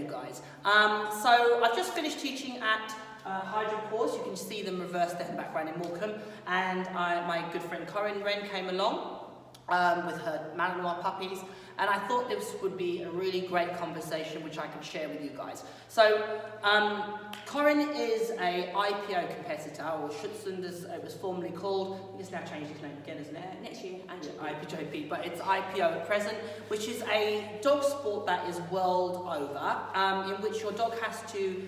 you guys. So I've just finished teaching at Hydro Course. You can see them reversed there in the background in Morecambe, and my good friend Corinne Wrend came along with her Malinois puppies, and I thought this would be a really great conversation which I can share with you guys. So Corinne is a IPO competitor, or Schutzhund as it was formerly called. It's now changed its name again, isn't it? Next year, IPJP, but it's IPO at present, which is a dog sport that is world over, in which your dog has to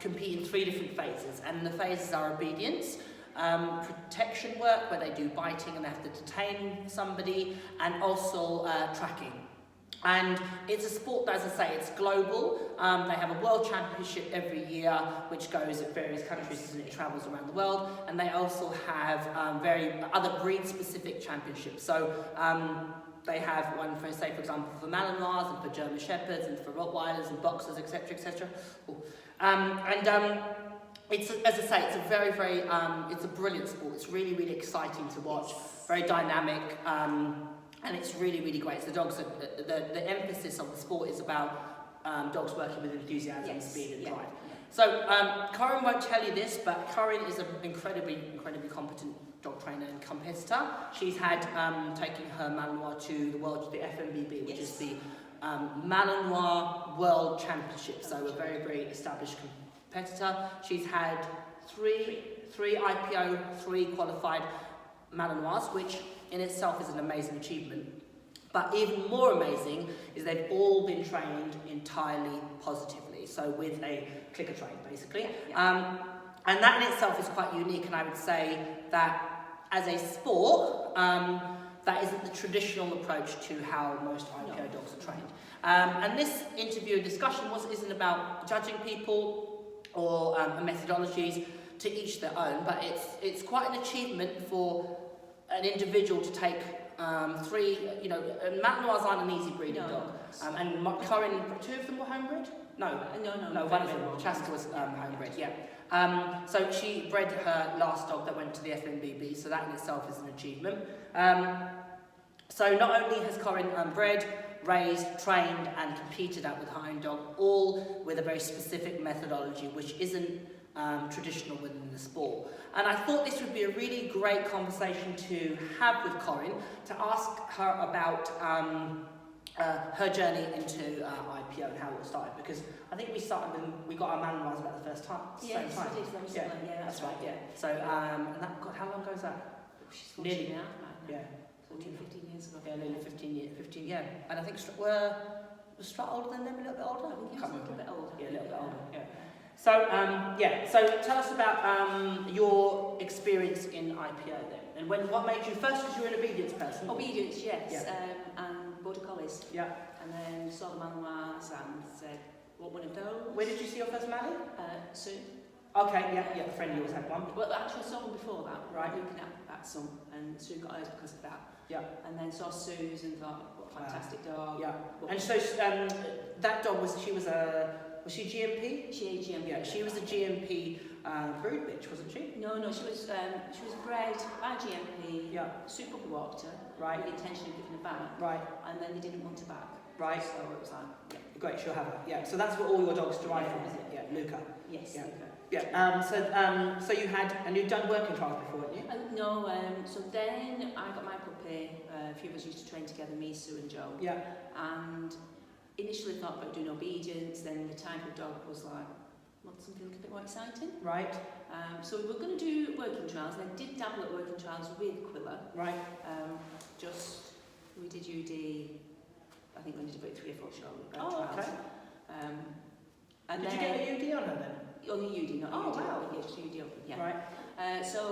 compete in 3 different phases, and the phases are obedience, protection work, where they do biting and they have to detain somebody, and also tracking. And it's a sport that, as I say, it's global. They have a world championship every year, which goes at various countries and it travels around the world. And they also have other breed-specific championships. So they have one for, say, for example, for Malinois and for German Shepherds and for Rottweilers and Boxers, etc., etc. It's, as I say, it's a very, it's a brilliant sport. It's really, really exciting to watch. Very dynamic. And it's really, really great. So the dogs, the emphasis of the sport is about dogs working with enthusiasm, speed and drive. So Corinne won't tell you this, but Corinne is an incredibly competent dog trainer and competitor. She's had taking her Malinois to the FMBB, which is the Malinois World Championship. So a very, very established competitor. She's had three IPO, 3 qualified Malinois, which in itself is an amazing achievement. But even more amazing is they've all been trained entirely positively, so with a clicker train, basically. And that in itself is quite unique, and I would say that as a sport, that isn't the traditional approach to how most IPO dogs are trained. And this interview and discussion isn't about judging people or methodologies, to each their own, but it's quite an achievement for an individual to take 3, Malinois aren't an easy breeding dog. And Corinne, 2 of them were homebred? No, one of them, Chaska, was homebred, so she bred her last dog that went to the FMBB, so that in itself is an achievement. So not only has Corinne bred, raised, trained and competed out with her own dog, all with a very specific methodology which isn't traditional within the sport. And I thought this would be a really great conversation to have with Corinne, to ask her about her journey into IPO and how it started, because I think we got our Malinois about the first time. Yes, same time. That's right. So and that, God, how long ago is that? She's 14 now. Yeah. 14, 15 years ago. Yeah, nearly 15, yeah. And I think was Strut older than them, a little bit older? I think he was a little bit older. Yeah, a little bit older, yeah. So, so tell us about your experience in IPO then. And what made you, first because you're an obedience person? Obedience, yes. Yeah. And Border Collies. Yeah. And then saw the Malinois and said, what one of those? Where did you see your first Malinois? Sue. Okay, yeah, a friend of yours had one. Well, actually I saw one before that, right? Looking at some, and Sue got hers because of that. Yeah. And then saw Sue's and thought, what a fantastic dog. Yeah. And so that dog was she GMP? She is GMP. Yeah, she was a GMP brood bitch, wasn't she? No, she was bred by GMP. Yeah. Sue puppy walked her. Right. With the intention of giving her back. Right. And then they didn't want her back. Right. So it was like, great, she'll have her. Yeah. So that's what all your dogs derive from, isn't it? Yeah. Luca. Yes. Yeah. Luca. Yeah. So you had, and you'd done working trials before, hadn't you? No. So then I got my puppy. A few of us used to train together, me, Sue, and Joe. Yeah. And initially thought about doing obedience. Then the type of dog was like, want something a bit more exciting. Right. So we were going to do working trials, and I did dabble at working trials with Quilla. Right. We did UD, I think we did about 3 or 4 show trials. Okay. And did you get a UD on her then? Only UD, not UD. Wow. Yes, UD open, yeah. Right. So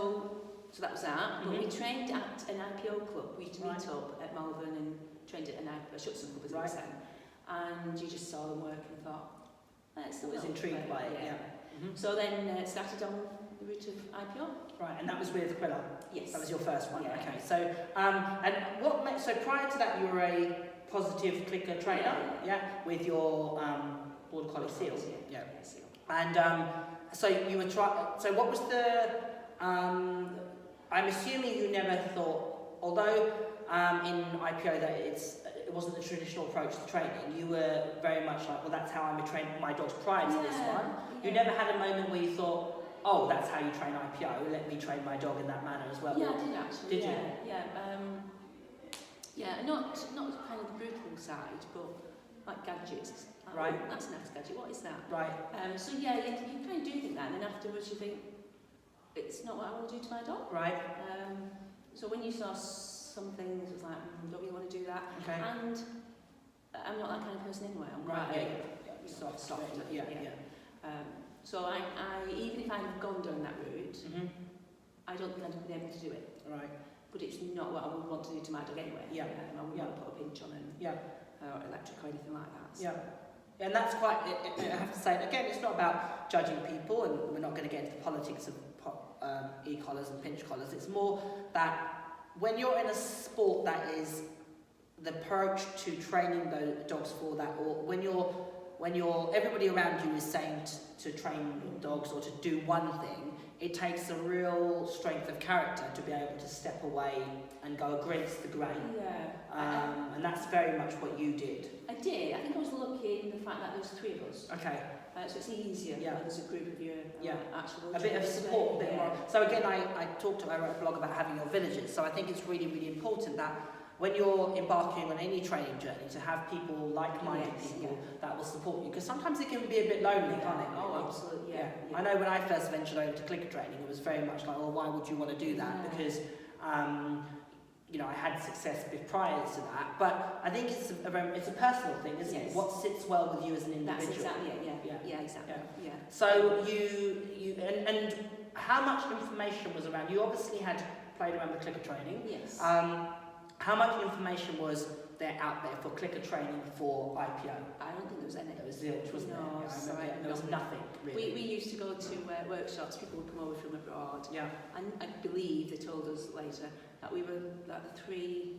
that was that. But we trained at an IPO club. We used to meet up at Malvern and trained at a Schutzhund club, as it was then. And you just saw them work and thought, that's I was intrigued by it, yeah. So then started on the route of IPO. Right, and that was with Quilla? Yes. That was your first one, yeah. Okay. So, and so prior to that you were a positive clicker trainer, with your Border Collie seal? Yeah, seal. And so you were so what was the, I'm assuming you never thought, although in IPO that it it wasn't the traditional approach to training. You were very much like, well, that's how I'm trained my dogs prior to this one. You never had a moment where you thought, oh, that's how you train IPO, let me train my dog in that manner as well. Yeah, I did actually. Did you? Yeah, not kind of the brutal side, but like gadgets. Right. Oh, that's a nice gadget, what is that? Right. So yeah, you kind of do think that, and then afterwards you think, it's not what I want to do to my dog. Right. So when you saw some things, it was like, don't really want to do that. Okay. And I'm not that kind of person anyway. I'm Right. quite Soft. Yeah. So I even if I'd gone down that route, I don't think I'd been able to do it. Right. But it's not what I would want to do to my dog anyway. Yeah. I wouldn't want to put a pinch on him, or electric or anything like that. So. Yeah. And that's quite, I have to say, again, it's not about judging people, and we're not going to get into the politics of e-collars and pinch collars. It's more that when you're in a sport that is the approach to training the dogs for that, or when you're everybody around you is saying to train dogs or to do one thing, it takes a real strength of character to be able to step away and go against the grain. Yeah. And that's very much what you did. I did. I think I was lucky in the fact that there was 3 of us. Okay. So it's easier when there's a group of you. Actual a bit of support, a bit more. So again, I wrote a blog about having your villages. So I think it's really, really important that when you're embarking on any training journey, to have people, like-minded people that will support you, because sometimes it can be a bit lonely, can't it? Oh, absolutely. Yeah. I know when I first ventured over to clicker training, it was very much like, well, why would you want to do that? Because I had success prior to that, but I think it's a personal thing, isn't it? What sits well with you as an individual. That's exactly it. Yeah, exactly. Yeah. So you and how much information was around? You obviously had played around with clicker training. Yes. How much information was there out there for clicker training for IPO? I don't think there was any. There was zilch, wasn't there? There was nothing, really. We used to go to workshops, people would come over from abroad. Yeah. And I believe they told us later that we were like the three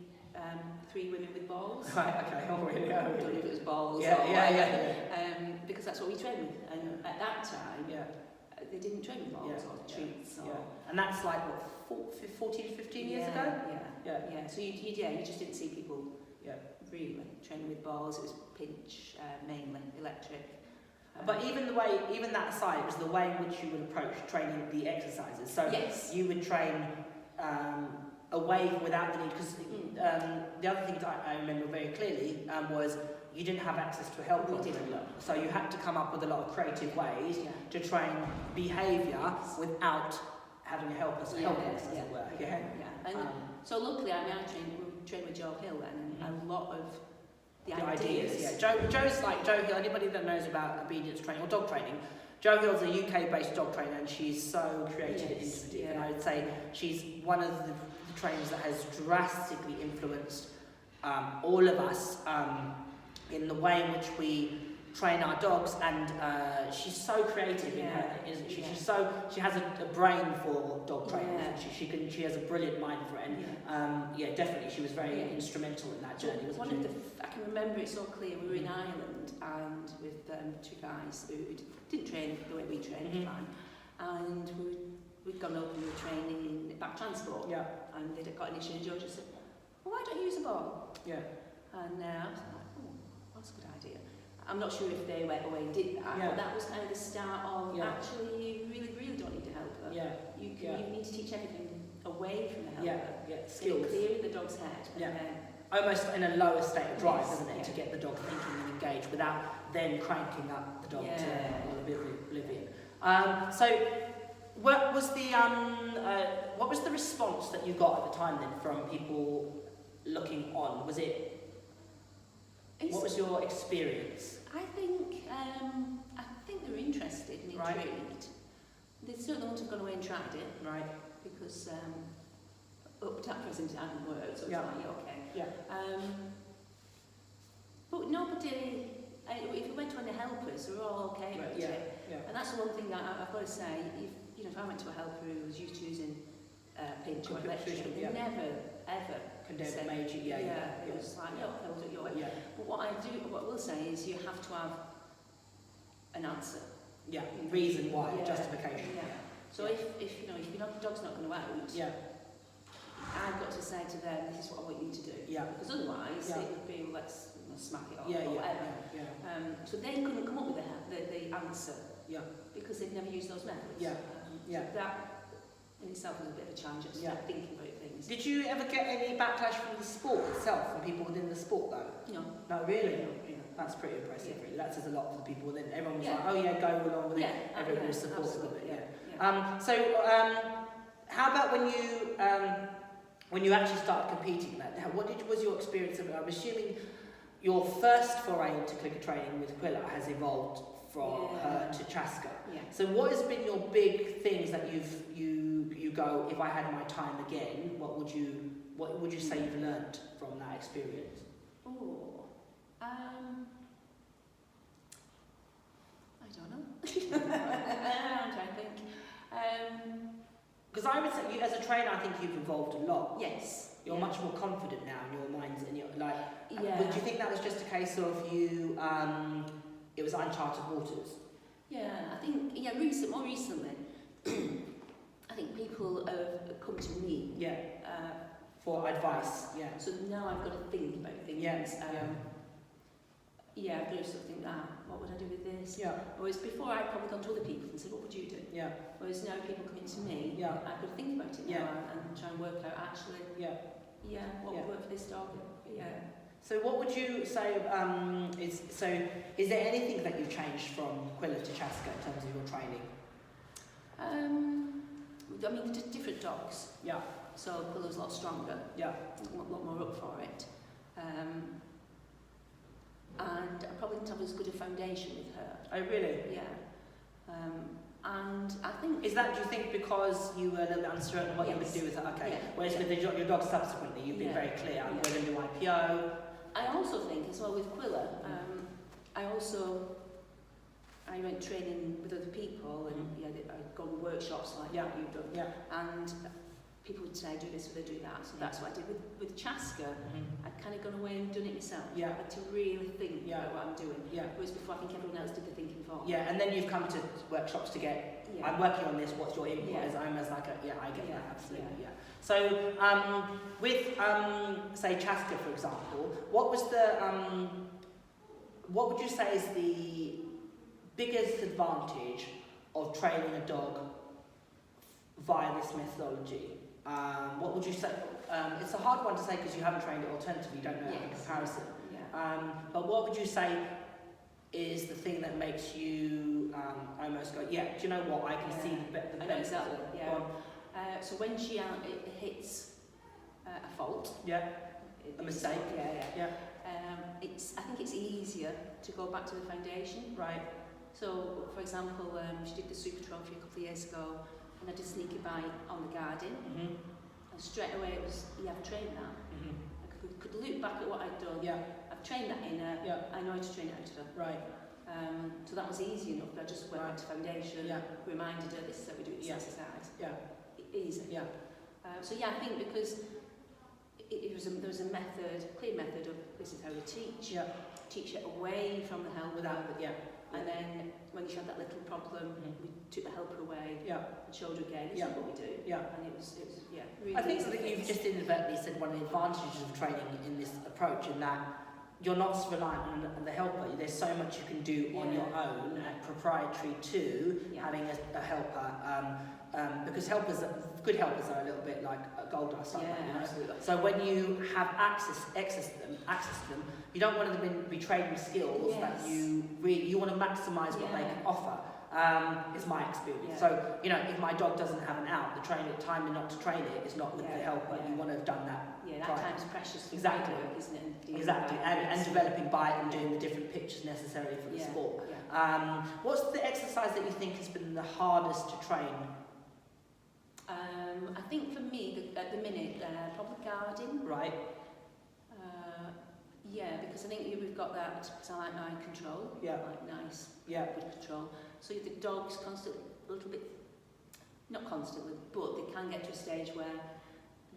women with balls. Right, okay. Oh, really? I don't know if it was balls because that's what we trained with. And at that time, they didn't train with balls or treats. Or And that's like, what, 14, 15 years ago? Yeah. So you just didn't see people really training with balls. It was pinch, mainly, electric. But even that aside, it was the way in which you would approach training the exercises. So you would train away without the need, because the other thing that I remember very clearly was you didn't have access to a help program. So you had to come up with a lot of creative ways to train behaviour without having a helper, as it were. And so luckily, I trained with Joe Hill then, and a lot of the ideas. Joe's like Joe Hill. Anybody that knows about obedience training or dog training, Joe Hill's a UK-based dog trainer, and she's so creative and innovative. And I would say she's one of the trainers that has drastically influenced all of us in the way in which we train our dogs, and she's so creative in her, isn't she? She has a brain for dog training. She has a brilliant mind for it, and definitely she was very instrumental in that journey. I can remember it so clear. We were in Ireland and with 2 guys who didn't train the way we trained, and we'd gone up and we were training in back transport, and they'd got an issue, and Joe just said, well, why don't you use a ball? And I was like, oh, that's a good idea. I'm not sure if they went away and did that, but that was kind of the start of actually you really don't need a helper. You need to teach everything away from the helper. Skills. Clearing the dog's head. Almost in a lower state of drive, isn't it, to get the dog thinking and engaged without then cranking up the dog to a bit of oblivion. So what was the response that you got at the time then from people looking on? What was your experience? I think they were interested and intrigued. They certainly wouldn't have gone away and tried it. Right. Because up to that present it hadn't worked, so it's but nobody, if we went to any helpers, they were all okay with it. And that's the one thing that I've got to say, if I went to a helper who was used to using pinch or electric, they never, ever condemned major, it was like, okay, we'll do it your way. But what I will say is you have to have an answer. Reason why, justification. So if your dog's not going to out, I've got to say to them, this is what I want you to do. Yeah. Because otherwise, Yeah. it would be, let's smack it off Yeah, or yeah, whatever. yeah. So they couldn't come up with the answer. Yeah. Because they'd never used those methods. Yeah. Yeah. So that in itself was a bit of a challenge to start thinking about things. Did you ever get any backlash from the sport itself, from people within the sport though? No. No, really? No, yeah. That's pretty impressive, Yeah. really. That says a lot for the people within. Everyone was Yeah. like, oh yeah, go along with it. Yeah. Everyone was Yeah, supportive of it, absolutely, yeah. So, how about when you actually started competing? What was your experience of it? I'm assuming your first foray into clicker training with Quilla has evolved from her to Chaska. Yeah. So what has been your big things that you go, if I had my time again, what would you say you've learnt from that experience? Oh, I don't know. I'm trying to think. Because I would say, as a trainer, I think you've evolved a lot. Yes. You're much more confident now in your minds, and you're like. Yeah. But do you think that was just a case of you? It was uncharted waters. Yeah, I think more recently, I think people have come to me. Yeah. For advice. Yeah. So now I've got to think about things. Yes. Yeah, I do something what would I do with this? Yeah. Whereas before I'd probably gone to other people and said, what would you do? Yeah. Whereas now people coming to me, Yeah. I could think about it now and try and work out actually, what would work for this dog. Yeah. So what would you say is there anything that you've changed from Quilla to Chaska in terms of your training? I mean, different dogs. Yeah. So Quilla's a lot stronger. Yeah. A lot more up for it. And I probably didn't have as good a foundation with her. Oh really? Yeah. And I think... Is that, do you think, because you were a little bit uncertain of what you would do with it? Okay. Yeah. Whereas with your dog subsequently, you've been very clear. I'm going to do IPO. I also think, as well with Quilla, I went training with other people and I'd go to workshops like what you've done. Yeah. And people would say, do this or they do that. So that's what I did with Chaska. I'd kind of gone away and done it myself. Yeah. I had to really think about what I'm doing. Yeah. Whereas before, I think everyone else did the thinking for me. Yeah, and then you've come to workshops to get, I'm working on this, what's your input? As I'm as like I get that, absolutely, yeah. So, with, say, Chaska, for example, what would you say is the biggest advantage of training a dog via this methodology? What would you say? It's a hard one to say because you haven't trained it alternatively, you don't know in comparison. Yeah. But what would you say is the thing that makes you almost go, do you know what, I can see the benefit. I know exactly, so when she hits a fault, a mistake, I think it's easier to go back to the foundation. Right. So, for example, she did the Super Trophy a couple of years ago, and I did sneaky bite on the guardian, and straight away it was, I've trained that. I could look back at what I'd done. I've trained that in her. I know how to train it out of her. Right. So that was easy enough. I just went back to foundation, reminded her this is how we do this exercise. Easy. So I think because there was a method, a clear method of this is how we teach. Teach it away from the helper. And then when she had that little problem, we took the helper away and showed her again, this is what we do. And it was really I think that you've just inadvertently said one of the advantages of training in this approach, in that you're not reliant on the helper. There's so much you can do on your own, proprietary to having a helper. Because good helpers are a little bit like gold dust, aren't they? Absolutely. So when you have access to them, you don't want them to be trading skills that you want to maximise what they can offer. Is my experience. So if my dog doesn't have an out, the time not to train it is not with the helper. You want to have done that. That time's precious. Exactly. Work, isn't it? Exactly. And developing by it and doing the different pitches necessary for the sport. What's the exercise that you think has been the hardest to train? I think for me, at the minute, probably guarding. Right. Because I think we've got that, because I like eye control. Like nice, good control. So the dog's constantly, a little bit, not constantly, but they can get to a stage where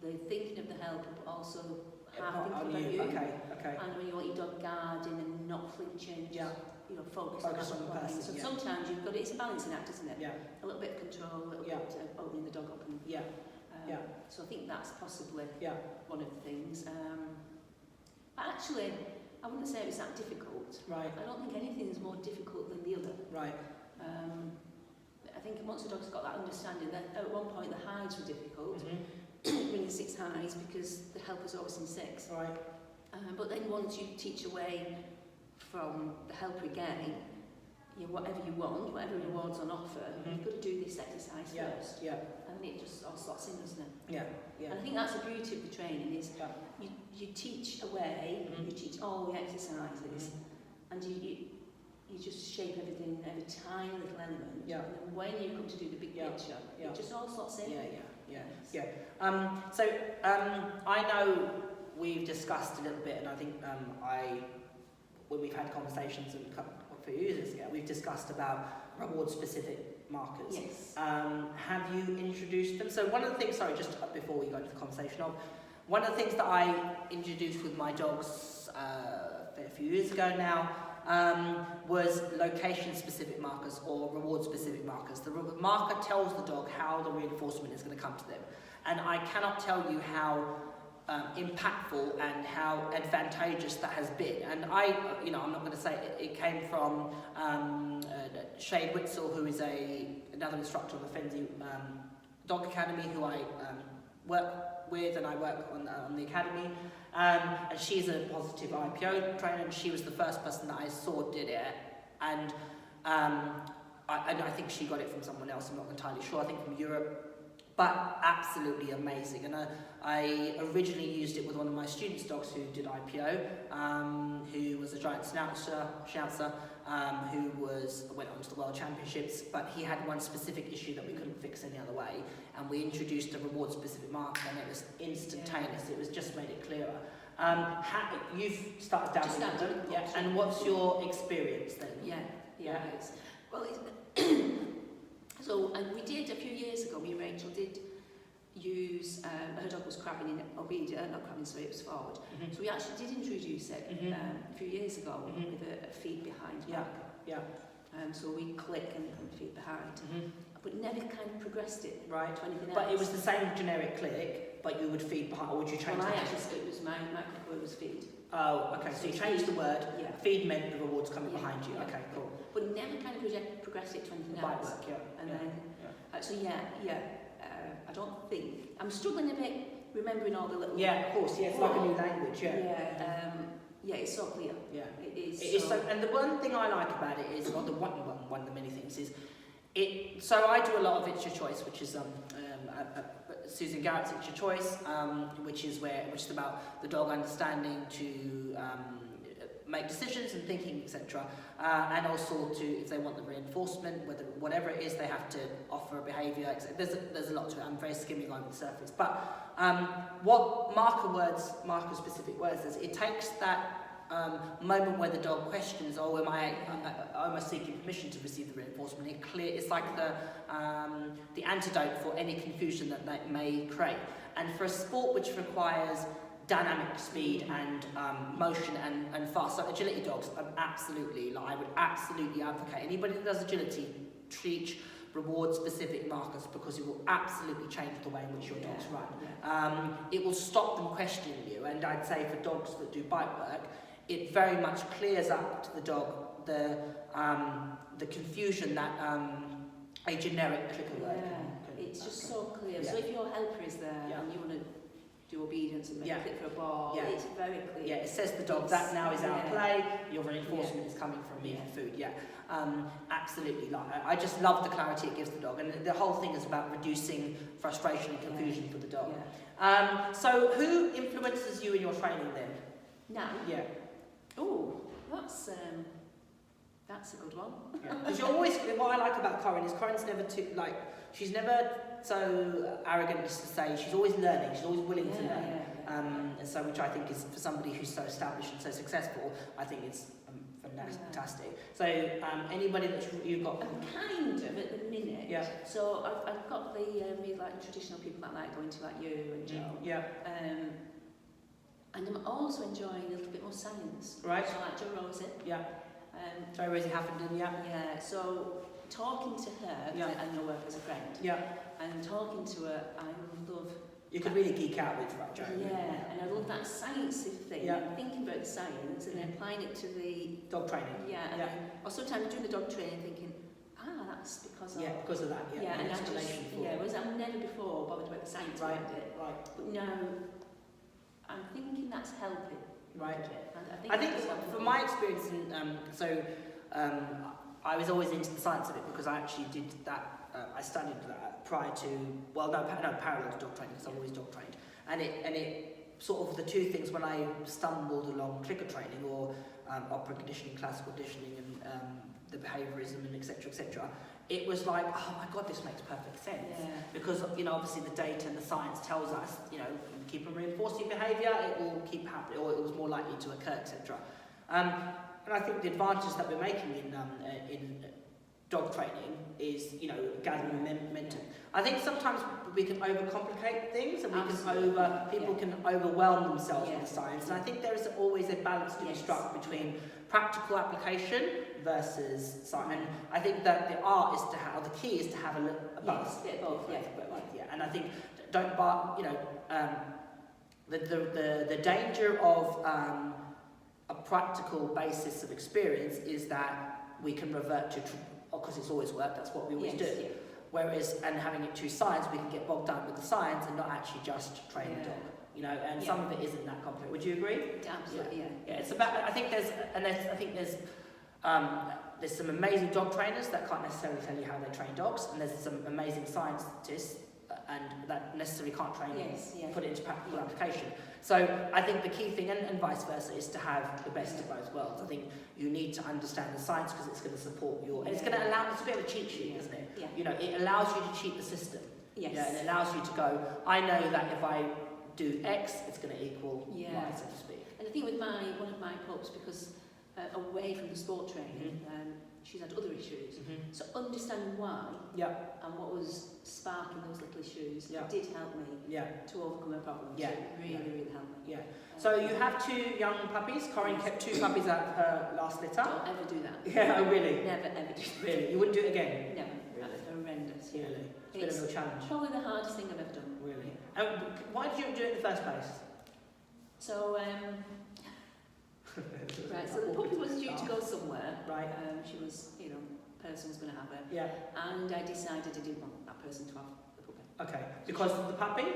they're thinking of the helper, but also half thinking about you. Okay. And when you want your dog guarding and not flinching, focus on the person. So sometimes you've got it's a balancing act, isn't it? Yeah. A little bit of control, a little bit of opening the dog up. And, So I think that's possibly Yeah. one of the things. But actually, I wouldn't say it was that difficult. Right. I don't think anything's more difficult than the other. Right. I think once the dog's got that understanding, that at one point the hides were difficult, Mm-hmm. bringing 6 hides because the helper's always in 6. Right. But then once you teach away from the helper again, whatever you want, whatever rewards on offer, you've got to do this exercise first. Yeah. And it just all slots in, doesn't it? Yeah. Yeah. And I think that's the beauty of the training is you teach away, you teach all the exercises, and you just shape everything, every tiny little element. Yeah. And then when you come to do the big picture, it just all slots in. I know we've discussed a little bit, and I think when we've had conversations a few years ago, we've discussed about reward-specific markers. Yes. Have you introduced them? So one of the things, sorry, just before we go into the conversation one of the things that I introduced with my dogs a few years ago now was location-specific markers or reward-specific markers. The marker tells the dog how the reinforcement is going to come to them. And I cannot tell you how impactful and how advantageous that has been. And I'm not going to say it came from Shade Witzel, who is another instructor of the Fenzi Dog Academy, who I work with, and I work on the academy. And she's a positive IPO trainer, and she was the first person that I saw did it. And I think she got it from someone else, I'm not entirely sure, I think from Europe. But absolutely amazing. And I originally used it with one of my students' dogs who did IPO, who was a giant schnauzer, who went on to the World Championships, but he had one specific issue that we couldn't fix any other way. And we introduced a reward-specific marker, and it was instantaneous. It was just made it clearer. You've started dabbling with them, and what's your experience then? Yeah. Well, so we did a few years ago. Me and Rachel did use her dog was crabbing in obedient, not crabbing, so it was forward. So we actually did introduce it a few years ago with a feed behind. So we click and feed behind, but never kind of progressed it to anything else. But it was the same generic click, but you would feed behind, or would you change it? It was my click word was feed. Oh, okay. So you changed the word. Feed meant the rewards coming behind you. Okay, cool. But never kind of progressed it to anything else. Work, and then, I don't think I'm struggling a bit remembering all the little. Yeah, of course. Yeah, it's like a new language. It's so clear. Yeah, it is. It is so. And the one thing I like about it is, or the one of the many things is, it. So I do a lot of It's Your Choice, which is Susan Garrett's It's Your Choice, which is about the dog understanding to make decisions and thinking, etc. And also to, if they want the reinforcement, whatever it is, they have to offer a behaviour. There's a lot to it. I'm very skimming over the surface. But what marker specific words is, it takes that moment where the dog questions, am I seeking permission to receive the reinforcement? It's like the antidote for any confusion that they may create. And for a sport which requires dynamic speed and motion and fast, so agility dogs, I would absolutely advocate anybody that does agility teach reward specific markers, because it will absolutely change the way in which your dogs run. It will stop them questioning you, and I'd say for dogs that do bite work, it very much clears up to the dog the confusion that a generic clicker word can it's just so clear. So if your helper is there and you want to do obedience and make a click for a ball, it's very clear. Yeah, it says to the dog that now is our play, your reinforcement is coming from me for food. Absolutely. I just love the clarity it gives the dog, and the whole thing is about reducing frustration and confusion for the dog. So who influences you in your training then? Now? Yeah. Oh, that's a good one. Because you're always, what I like about Corinne is Corinne's never she's never so arrogant as to say, she's always learning, she's always willing to learn. So which I think is, for somebody who's so established and so successful, I think it's fantastic. So anybody that you've got? I'm kind of at the minute. Yeah. So I've got the traditional people that like going to you and Joe. Yeah. And I'm also enjoying a little bit more science. Right. So like Joe Rosie. Yeah. Joe Rosie Haffenden, Yeah, so talking to her, I know her as a friend, and talking to her, I love... You could really geek out with that, Joe. Yeah, and I love that sciencey thing, thinking about the science and then applying it to the... Dog training. Then, or sometimes doing the dog training thinking, that's because of... because of that, and whereas I've never before bothered about the science behind it. Right. But now, I'm thinking that's helping. Right. I think from my experience, I was always into the science of it because I actually did that. I studied that prior to, parallel to dog training because I'm always dog trained, and it sort of the two things when I stumbled along clicker training or opera conditioning, classical conditioning, and the behaviourism and etc. It was like, oh my god, this makes perfect sense because obviously the data and the science tells us keep on reinforcing behaviour, it will keep happening, or it was more likely to occur, etc. And I think the advantage that we're making in dog training is, gathering momentum. I think sometimes we can overcomplicate things, and people can overwhelm themselves with the science. And I think there is always a balance to be struck between practical application versus science. And I think that the art is the key is to have a both. And I think the danger of a practical basis of experience is that we can revert to, because it's always worked, that's what we always do. Yeah. Whereas, and having it to science, we can get bogged down with the science and not actually just train the dog. And some of it isn't that complicated. Would you agree? Absolutely, yeah. It's about. I think there's some amazing dog trainers that can't necessarily tell you how they train dogs, and there's some amazing scientists and that necessarily can't train put it into practical application. So I think the key thing, and vice versa, is to have the best of both worlds. I think you need to understand the science because it's going to support and it's going to allow, it's a bit of a cheat sheet, isn't it? Yeah. It allows you to cheat the system. Yes. Yeah, and it allows you to go, I know that if I do X, it's going to equal Y, so to speak. And I think with one of my pups, because away from the sport training, she's had other issues. So understanding why and what was sparking those little issues did help me to overcome her problems. It really helped me. Yeah. So you have two young puppies. Corinne kept two puppies out of her last litter. Don't ever do that. Yeah, oh really? Never ever do that. Really? You wouldn't do it again? No, that's horrendous. Really? It's been a real challenge. Probably the hardest thing I've ever done. Really? And why did you do it in the first place? So, so the puppy was due to go somewhere. Right. She was, person was going to have her. Yeah. And I decided I didn't want that person to have the puppy. Okay. Because of the puppy?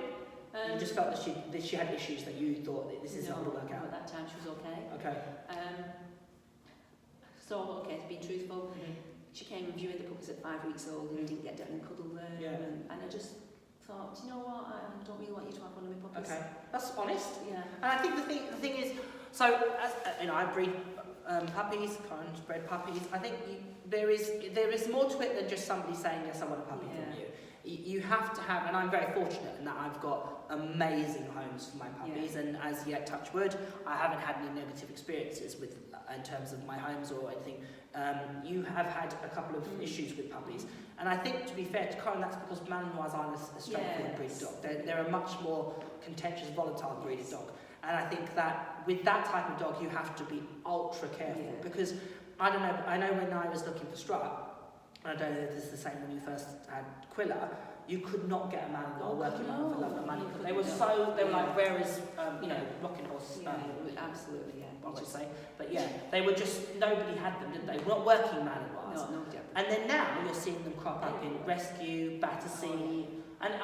You just felt that she had issues that you thought that this isn't going to work out? No, at that time she was okay. Okay. So, to be truthful, she came viewing the puppies at 5 weeks old and didn't get down and cuddle them. Yeah. And I just thought, you know what, I don't really want you to have one of my puppies. Okay. That's honest. Yeah. And I think the thing is, so as I breed puppies, Corinne's bred puppies. I think there is more to it than just somebody saying yes, I want a puppy from you. You have to have, and I'm very fortunate in that I've got amazing homes for my puppies, and as yet, touch wood, I haven't had any negative experiences with in terms of my homes or anything. You have had a couple of issues with puppies, and I think, to be fair to Corinne, that's because Malinois aren't a straightforward breed dog. They're a much more contentious, volatile breed dog. And I think that with that type of dog, you have to be ultra careful because I don't know. I know when I was looking for Strut, I don't know if this is the same when you first had Quilla. You could not get a Malinois working on for love of money. They were like, where is rocking horse? Absolutely, what would you say? But they were just, nobody had them, did they? Not working Malinois. No, nobody. And then now you're seeing them crop up in Rescue, Battersea. And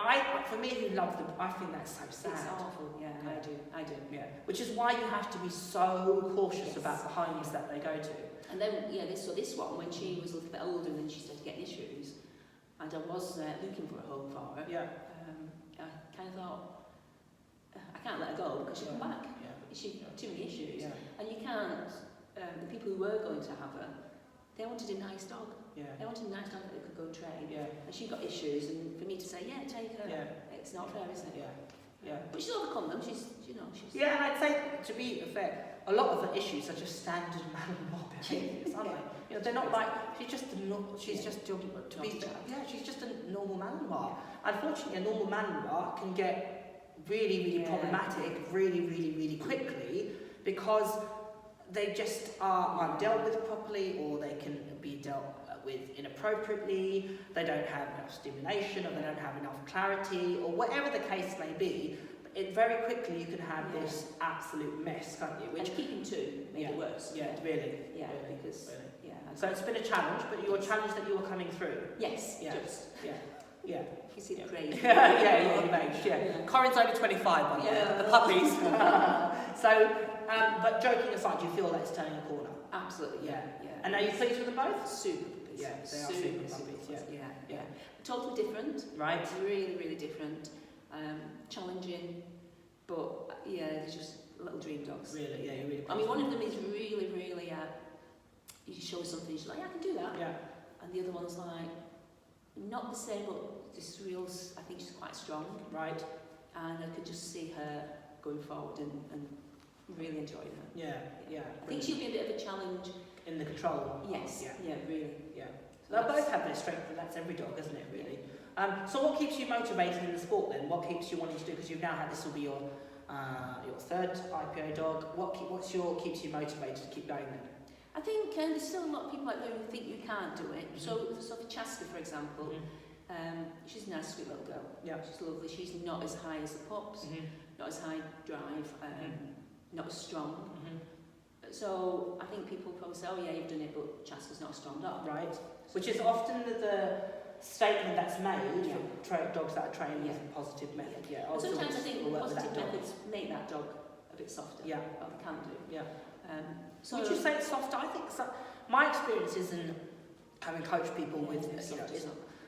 for me who love them, I think that's so sad. It's awful, I do. Yeah. Which is why you have to be so cautious about the homes that they go to. And then, this one, when she was a little bit older and then she started getting issues, and I was looking for a home for her, I kind of thought, I can't let her go because she'll come back. Yeah. She too many issues. Yeah. And you can't, the people who were going to have her, they wanted a nice dog. Yeah. They wanted a nice dog that they could go and train. Yeah. And she got issues, and for me to say, take her, it's not fair, is it? Yeah. But she's overcome them. She's. Yeah, and I'd say, to be fair, a lot of the issues are just standard Malinois behaviours, aren't they? They're not like she's just a normal Malinois. Unfortunately, a normal Malinois can get really, really problematic, really, really, really quickly because they just aren't dealt with properly, or they can be dealt with inappropriately, they don't have enough stimulation, or they don't have enough clarity, or whatever the case may be, it very quickly you can have this absolute mess, can't you? And keeping two made it worse. Yeah, really. Yeah, really, because really. yeah. So it's been a challenge, but you're challenged that you were coming through. Yes, Yeah. just. Yeah. Yeah. You see the crazy. yeah, you've aged, yeah. Corinne's only 25 by the way, the puppies. So, but joking aside, do you feel that it's turning a corner? Absolutely, yeah. And are you pleased with them both? Super puppies. Yeah, they are super puppies, yeah. Totally different. Right. Really, really different. Challenging, but yeah, they're just little dream dogs. Really, yeah, you're really pleased. I mean, one of them is really, really, you show her something, she's like, yeah, I can do that. Yeah. And the other one's like, not the same, but just real, I think she's quite strong. Right. And I could just see her going forward and really enjoying her. Yeah. I think she'll be a bit of a challenge. In the control. Yes, yeah, really. Yeah. So they both have their strength, and that's every dog, isn't it, really? So what keeps you motivated in the sport then? What keeps you wanting to do? Because you've now had, this will be your third IPO dog. What keeps you motivated to keep going then? I think there's still a lot of people out there who think you can't do it. So for Chaska, for example, she's a nice, sweet little girl. Yeah. She's lovely. She's not as high as the pups, not as high drive, not as strong. So I think people probably say, oh yeah, you've done it, but Chaska's not a strong dog. Right. Which is often the statement that's made for dogs that are trained with a positive method. Yeah. And sometimes I think positive dog. methods make that dog a bit softer. Yeah. Or they can do. Yeah. So would you say it's softer? I think so. My experience is in having coached people with,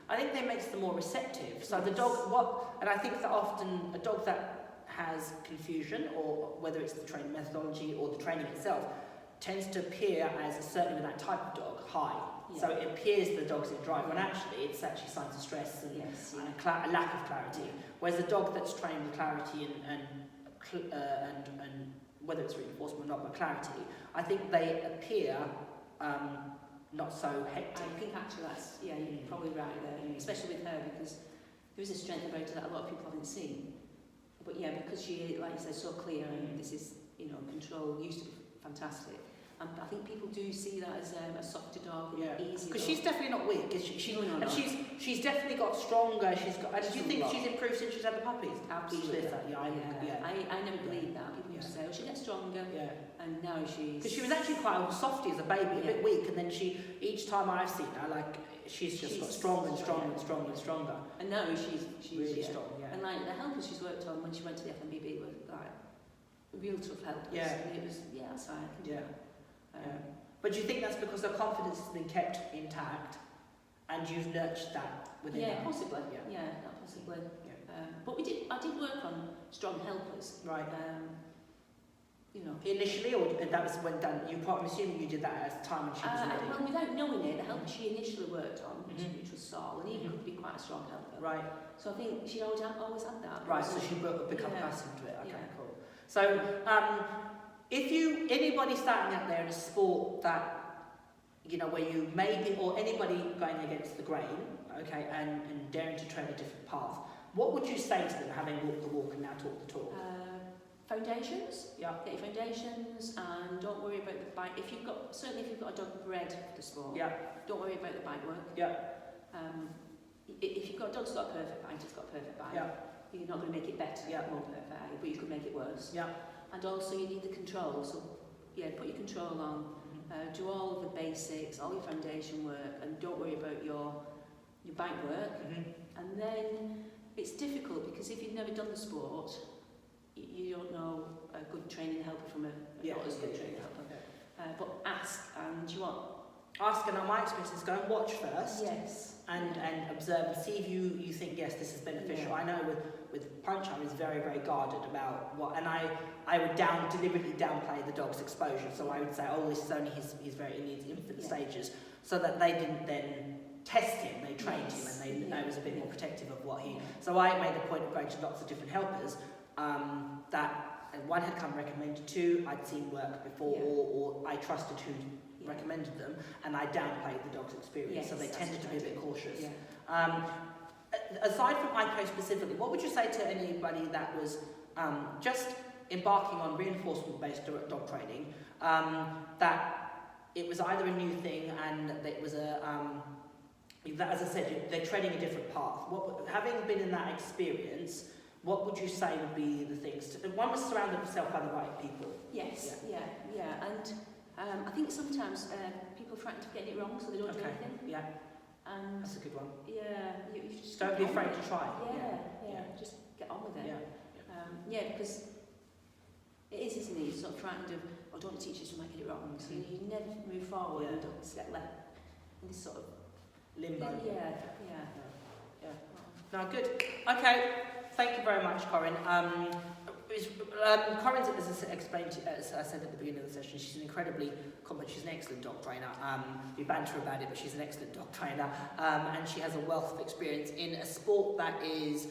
I think that makes them more receptive. So the dog, and I think that often a dog that has confusion, or whether it's the training methodology or the training itself, tends to appear as, certainly with that type of dog, high. So it appears the dog's in drive, when actually it's actually signs of stress and a lack of clarity. Whereas a dog that's trained with clarity and whether it's reinforcement or not, but clarity, I think they appear not so hectic. I think actually that's, you're probably right there, especially with her, because there is a strength about her that a lot of people haven't seen. But yeah, because she, like you said, so clear, and this is, control used to be fantastic. And I think people do see that as a softer dog, easier. Because she's definitely not weak, is she? No. And she's definitely got stronger. She's got. And do you think she's improved since she's had the puppies? Absolutely. I never believed that. People used to say, "Oh, she gets stronger." Yeah. And now she's. Because she was actually quite softy as a baby, a bit weak, and then each time I've seen her, she's just got stronger and stronger and stronger and stronger. And now she's really strong. Yeah. And the helpers she's worked on when she went to the FMBB were real tough helpers. Yeah. And it was that's fine. I can do that. But do you think that's because her confidence has been kept intact and you've nurtured that within her? Yeah, possibly. Possibly. But I did work on strong helpers. Right. Initially, or that was when done? I'm assuming you did that at the time when she was ready. Well, without knowing it, the helper she initially worked on, which was Saul, and he could be quite a strong helper. Right. So I think she always had that. Right. So she become accustomed to it. Okay. Cool. So. If anybody starting out there in a sport that, where you maybe, or anybody going against the grain, okay, and daring to tread a different path, what would you say to them, having walked the walk and now talked the talk? Foundations. Yeah. Get your foundations, and don't worry about the bike. If you've got a dog bred for the sport, don't worry about the bike work. Yeah. If you've got a dog that's got a perfect bite, it's got a perfect bite. Yeah. You're not going to make it better, more perfect, but you could make it worse. Yeah. And also you need the control, so put your control on, do all of the basics, all your foundation work, and don't worry about your bike work. And then it's difficult because if you've never done the sport, you don't know a good training helper from a not as good training helper. But ask, and ask, and my experience is go and watch first. Yes. And observe and see if you think, yes, this is beneficial. Yeah. I know with Punch, I was very, very guarded about what, and I would deliberately downplay the dog's exposure. So I would say, oh, this is only his very in his infant stages, so that they didn't then test him. They trained him, and they was a bit more protective of what he. So I made the point of going to lots of different helpers that one had come recommended, two I'd seen work before, or I trusted who recommended them, and I downplayed the dog's experience, so they tended to be a bit cautious. Yeah. Aside from IPO specifically, what would you say to anybody that was just embarking on reinforcement-based dog training, that it was either a new thing and it was a, as I said, they're treading a different path. Having been in that experience, what would you say would be the things? One was surrounded himself by the right people. Yes, yeah. And I think sometimes people frightened of getting it wrong, so they don't do anything. Yeah. And that's a good one. Yeah, you just don't be afraid to try. Yeah, just get on with it. Yeah, because it is, isn't it? You're sort of frightened of, oh, don't the teachers might get it wrong, so you never move forward and don't get left in this sort of limbo. Yeah. No, good. Okay, thank you very much, Corinne. Corinne, as I explained, as I said at the beginning of the session, she's an incredibly competent, she's an excellent dog trainer. We banter about it, but she's an excellent dog trainer. And she has a wealth of experience in a sport that is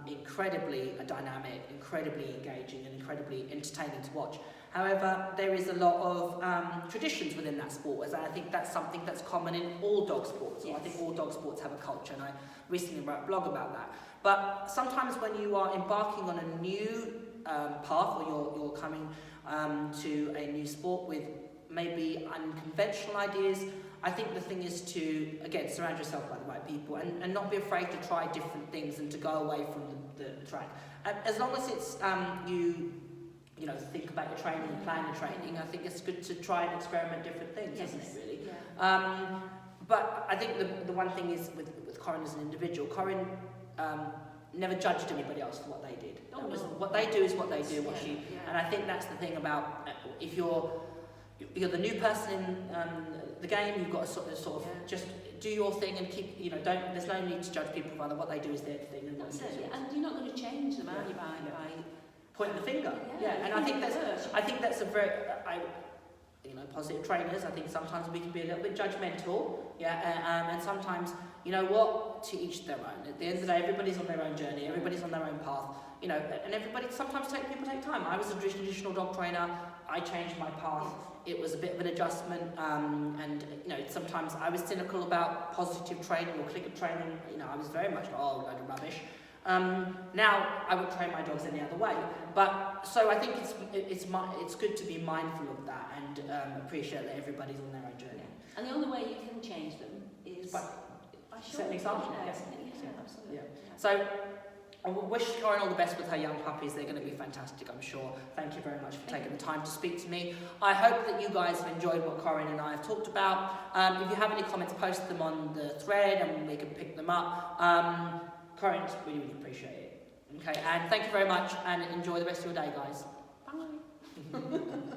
incredibly dynamic, incredibly engaging, and incredibly entertaining to watch. However, there is a lot of traditions within that sport, as I think that's something that's common in all dog sports. Yes. I think all dog sports have a culture, and I recently wrote a blog about that. But sometimes when you are embarking on a new path, or you're coming to a new sport with maybe unconventional ideas, I think the thing is to, again, surround yourself by the right people and not be afraid to try different things and to go away from the track. As long as it's you know, think about your training and plan your training, I think it's good to try and experiment different things, isn't it, really? Yeah. But I think the one thing is with Corinne as an individual, Corinne never judged anybody else for what they did. What they do is what they do. And I think that's the thing about if you're the new person in the game, you've got to sort of just do your thing and keep, you know, there's no need to judge people by what they do is their thing. And that's it. And you're not going to change them, are you, by pointing the finger? And I think that's a very, you know, positive trainers, I think sometimes we can be a little bit judgmental, and sometimes, you know what, to each their own. At the end of the day, everybody's on their own journey, everybody's on their own path, you know, and sometimes people take time. I was a traditional dog trainer, I changed my path, it was a bit of an adjustment, and, you know, sometimes I was cynical about positive training or clicker training, you know, I was very much, oh, load of rubbish. Now I would train my dogs any other way, but so I think it's good to be mindful of that and appreciate that everybody's on their own journey. And the only way you can change them is by setting an example. Absolutely. Yeah. So I wish Corinne all the best with her young puppies. They're going to be fantastic, I'm sure. Thank you very much for taking the time to speak to me. I hope that you guys have enjoyed what Corinne and I have talked about. If you have any comments, post them on the thread and we can pick them up. Corinne, really, really appreciate it. Okay, and thank you very much and enjoy the rest of your day, guys. Bye.